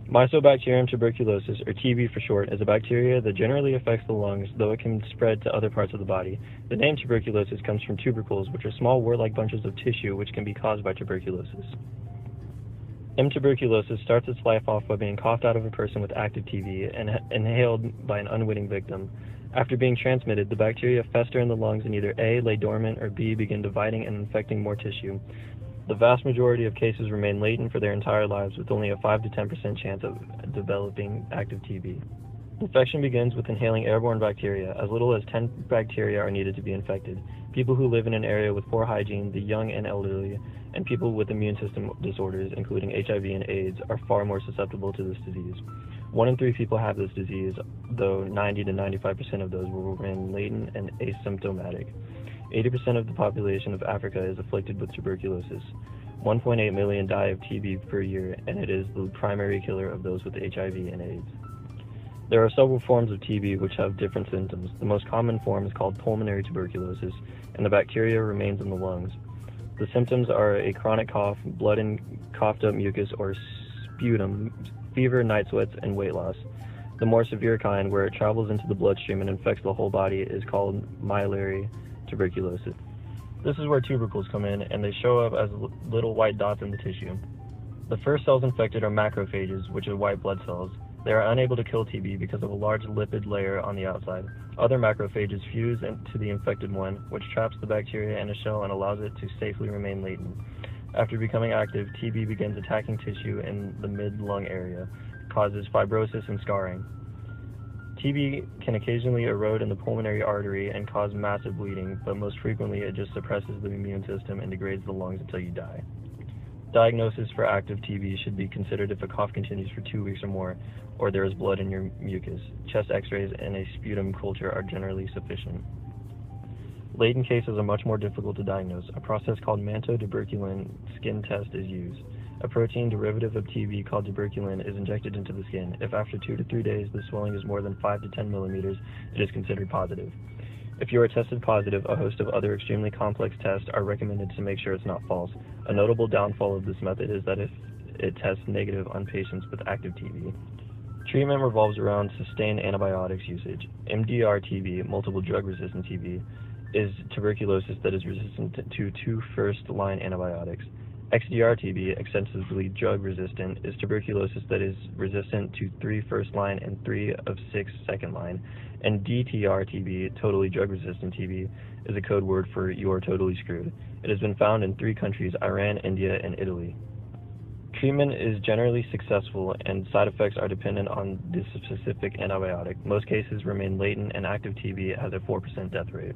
Mycobacterium tuberculosis, or TB for short, is a bacteria that generally affects the lungs, though it can spread to other parts of the body. The name tuberculosis comes from tubercles, which are small wart-like bunches of tissue which can be caused by tuberculosis. M. tuberculosis starts its life off by being coughed out of a person with active TB and inhaled by an unwitting victim. After being transmitted, the bacteria fester in the lungs and either A, lay dormant, or B, begin dividing and infecting more tissue. The vast majority of cases remain latent for their entire lives, with only a 5 to 10% chance of developing active TB. Infection begins with inhaling airborne bacteria. As little as 10 bacteria are needed to be infected. People who live in an area with poor hygiene, the young and elderly, and people with immune system disorders, including HIV and AIDS, are far more susceptible to this disease. 1 in 3 people have this disease, though 90 to 95% of those will remain latent and asymptomatic. 80% of the population of Africa is afflicted with tuberculosis. 1.8 million die of TB per year, and it is the primary killer of those with HIV and AIDS. There are several forms of TB which have different symptoms. The most common form is called pulmonary tuberculosis, and the bacteria remains in the lungs. The symptoms are a chronic cough, blood and coughed up mucus or sputum, fever, night sweats, and weight loss. The more severe kind, where it travels into the bloodstream and infects the whole body, is called miliary tuberculosis. This is where tubercles come in, and they show up as little white dots in the tissue. The first cells infected are macrophages, which are white blood cells. They are unable to kill TB because of a large lipid layer on the outside. Other macrophages fuse into the infected one, which traps the bacteria in a shell and allows it to safely remain latent. After becoming active, TB begins attacking tissue in the mid-lung area, causes fibrosis and scarring. TB can occasionally erode in the pulmonary artery and cause massive bleeding, but most frequently it just suppresses the immune system and degrades the lungs until you die. Diagnosis for active TB should be considered if a cough continues for 2 weeks or more, or there is blood in your mucus. Chest x-rays and a sputum culture are generally sufficient. Latent cases are much more difficult to diagnose. A process called mantotuberculin skin test is used. A protein derivative of TB called tuberculin is injected into the skin. If after 2 to 3 days the swelling is more than 5 to 10 millimeters, it is considered positive. If you are tested positive, a host of other extremely complex tests are recommended to make sure it's not false. A notable downfall of this method is that if it tests negative on patients with active TB. Treatment revolves around sustained antibiotics usage. MDR-TB, multiple drug-resistant TB, is tuberculosis that is resistant to 2 first-line antibiotics. XDR-TB, extensively drug-resistant, is tuberculosis that is resistant to 3 first-line and 3 of 6 second-line. And DTR-TB, totally drug-resistant TB, is a code word for you are totally screwed. It has been found in 3 countries, Iran, India, and Italy. Treatment is generally successful, and side effects are dependent on the specific antibiotic. Most cases remain latent, and active TB has a 4% death rate.